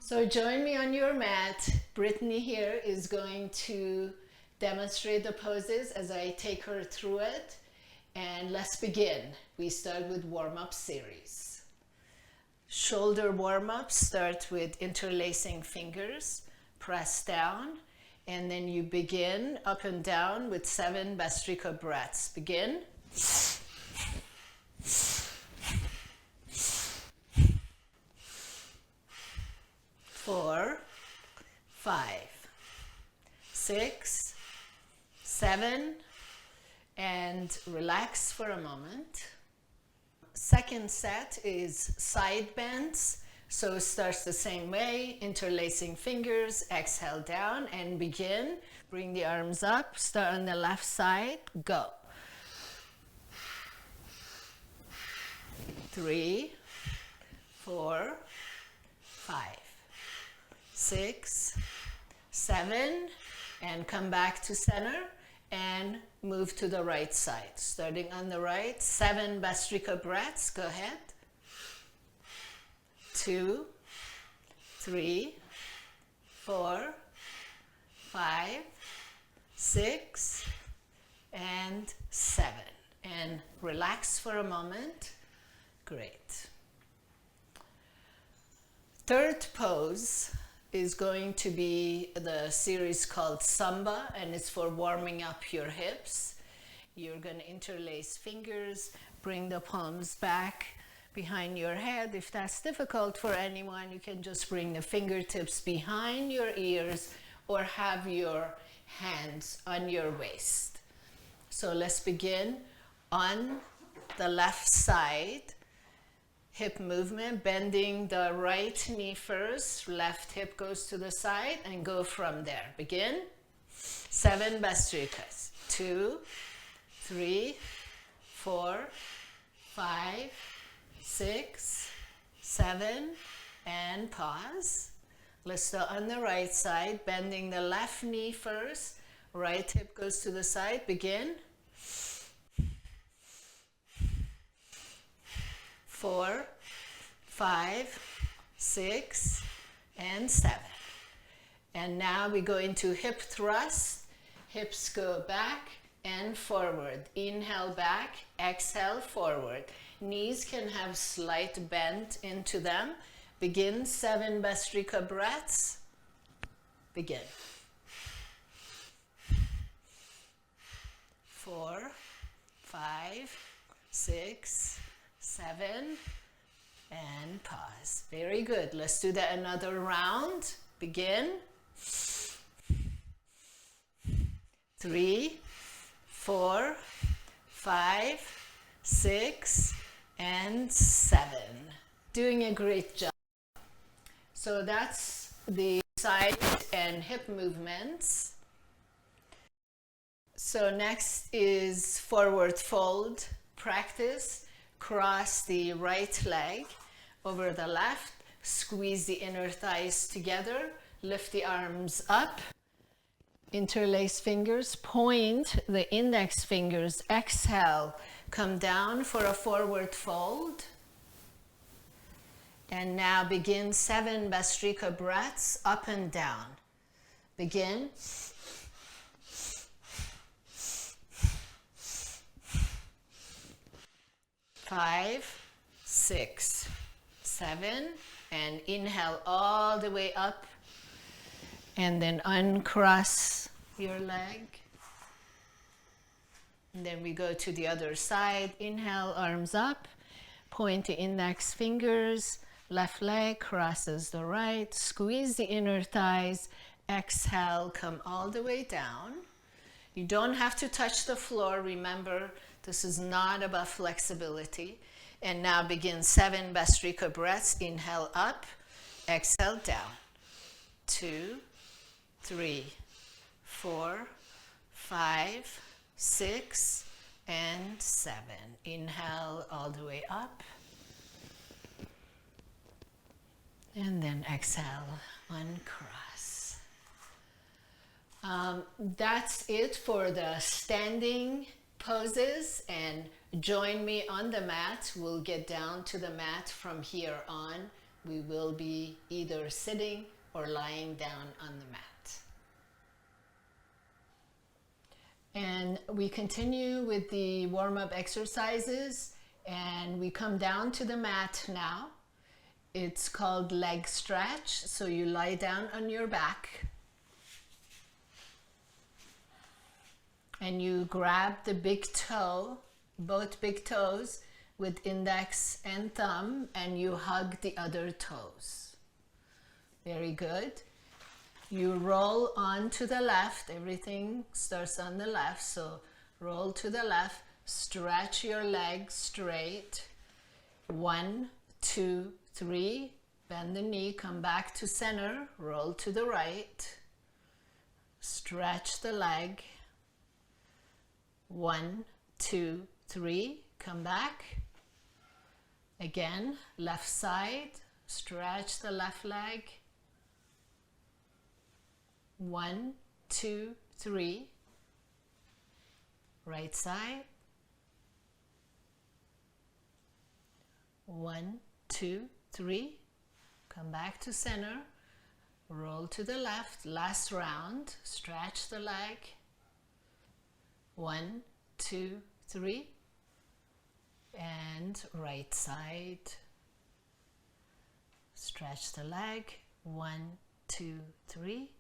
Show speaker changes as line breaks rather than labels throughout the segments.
So join me on your mat. Britany here is going to demonstrate the poses as I take her through it. And let's begin. We start with warm-up series. Shoulder warm-up, start with interlacing fingers, press down, and then you begin up and down with 7 Bastrika breaths. Begin. 4, 5, 6, 7, and relax for a moment. Second set is side bends, so it starts the same way, interlacing fingers, exhale down and begin. Bring the arms up, start on the left side, go. 3, 4, 5, 6, 7, and come back to center and move to the right side. Starting on the right, 7 Bastrika breaths, go ahead. 2, 3, 4, 5, 6, and 7. And relax for a moment. Great. Third pose is going to be the series called Samba, and it's for warming up your hips. You're going to interlace fingers, bring the palms back behind your head. If that's difficult for anyone, you can just bring the fingertips behind your ears or have your hands on your waist. So let's begin on the left side. Hip movement, bending the right knee first, left hip goes to the side and go from there. Begin. 7 Bastrikas. 2, 3, 4, 5, 6, 7, and pause. Let's start on the right side, bending the left knee first, right hip goes to the side. Begin. 4, 5, 6, and 7. And now we go into hip thrust. Hips go back and forward. Inhale back, exhale forward. Knees can have slight bend into them. Begin 7 Bastrika breaths. Begin. 4, 5, 6, 7, and pause. Very good. Let's do that another round. Begin. 3, 4, 5, 6, and 7. Doing a great job. So that's the side and hip movements. So next is forward fold practice. Cross the right leg over the left, squeeze the inner thighs together, lift the arms up, interlace fingers, point the index fingers, exhale, come down for a forward fold. And now begin 7 Bastrika breaths up and down. Begin. 5, 6, 7, and inhale all the way up, and then uncross your leg. And then we go to the other side. Inhale, arms up, point the index fingers, left leg crosses the right, squeeze the inner thighs, exhale, come all the way down. You don't have to touch the floor, remember. This is not about flexibility. And now begin 7 Bastrika breaths. Inhale up, exhale down. 2, 3, 4, 5, 6, and 7. Inhale all the way up. And then exhale, uncross. That's it for the standing poses, and join me on the mat. We'll get down to the mat from here on we will be either sitting or lying down on the mat. And we continue with the warm-up exercises, and we come down to the mat now. It's called leg stretch. So you lie down on your back and you grab the big toe, both big toes, with index and thumb, and you hug the other toes. Very good. You roll on to the left. Everything starts on the left, so roll to the left. Stretch your legs straight. 1, 2, 3. Bend the knee, come back to center, roll to the right. Stretch the leg. 1, 2, 3. Come back. Again, left side. Stretch the left leg. 1, 2, 3. Right side. 1, 2, 3. Come back to center. Roll to the left. Last round. Stretch the leg. 1, 2, 3. And right side. Stretch the leg. 1, 2, 3.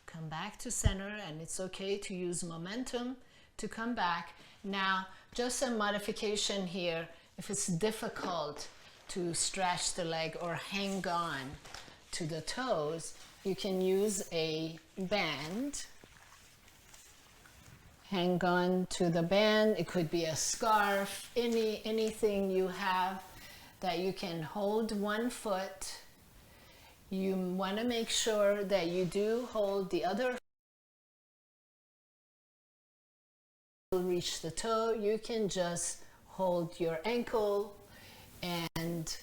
Come back to center, and it's okay to use momentum to come back. Now, just a modification here. If it's difficult to stretch the leg or hang on to the toes, you can use a band. Hang on to the band. It could be a scarf, anything you have that you can hold one foot. You want to make sure that you do hold the other. Reach the toe. You can just hold your ankle and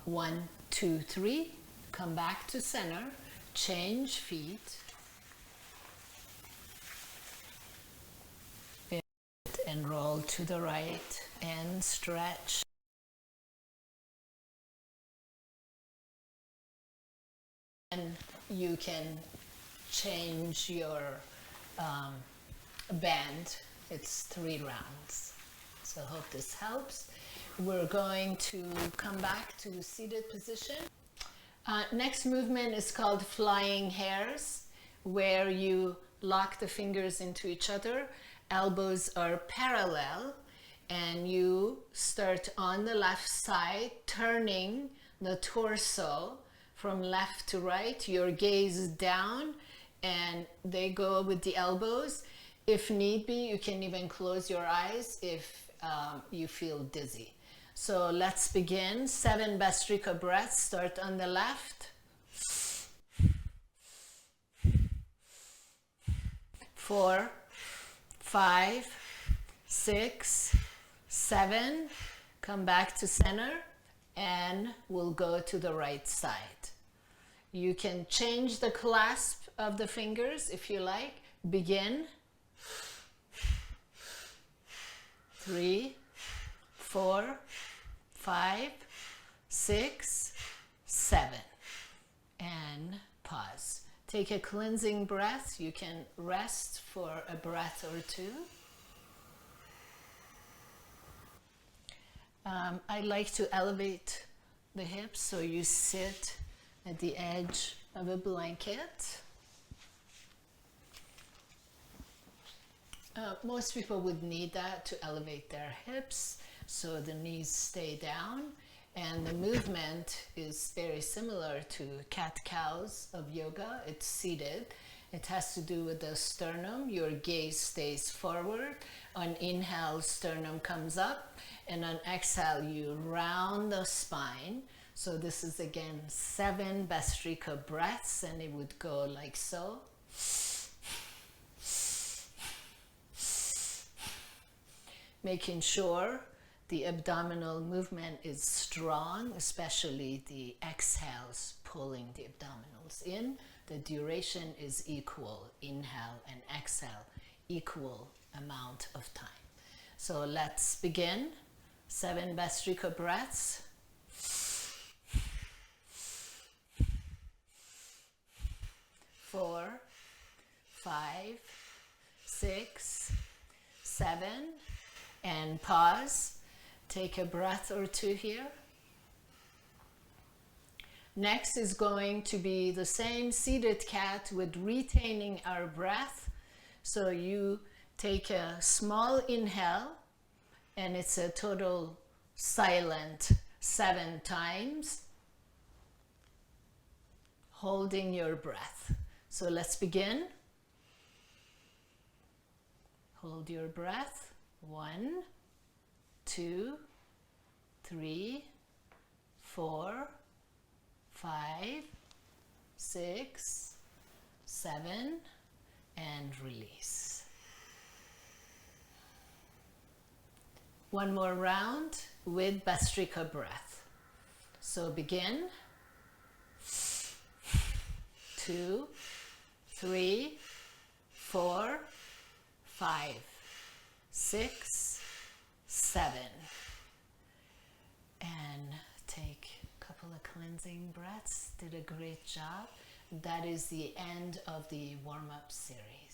1, 2, 3. Come back to center. Change feet. And roll to the right and stretch. And you can change your band. It's 3 rounds. So I hope this helps. We're going to come back to seated position. Next movement is called flying hairs, where you lock the fingers into each other. Elbows are parallel, and you start on the left side, turning the torso from left to right. Your gaze down, and they go with the elbows. If need be, you can even close your eyes if you feel dizzy. So let's begin. 7 Bhastrika breaths. Start on the left. 4, 5, 6, 7. Come back to center, and we'll go to the right side. You can change the clasp of the fingers if you like. Begin. 3, 4, 5, 6, 7. And pause. Take a cleansing breath. You can rest for a breath or two. I like to elevate the hips so you sit at the edge of a blanket. Most people would need that to elevate their hips so the knees stay down, and the movement is very similar to cat-cows of yoga. It's seated. It has to do with the sternum. Your gaze stays forward. On inhale, sternum comes up, and on exhale, you round the spine. So this is again 7 Bhastrika breaths, and it would go like so. Making sure the abdominal movement is strong, especially the exhales, pulling the abdominals in. The duration is equal. Inhale and exhale, equal amount of time. So let's begin. 7 Bhastrika breaths. 4, 5, 6, 7, and pause. Take a breath or two here. Next is going to be the same seated cat with retaining our breath. So you take a small inhale, and it's a total silent 7 times, holding your breath. So let's begin. Hold your breath. 1, 2, 3, 4, 5, 6, 7, and release. One more round with Bastrika breath. So begin. 2, 3, 4, 5, 6, 7. And take a couple of cleansing breaths. Did a great job. That is the end of the warm-up series.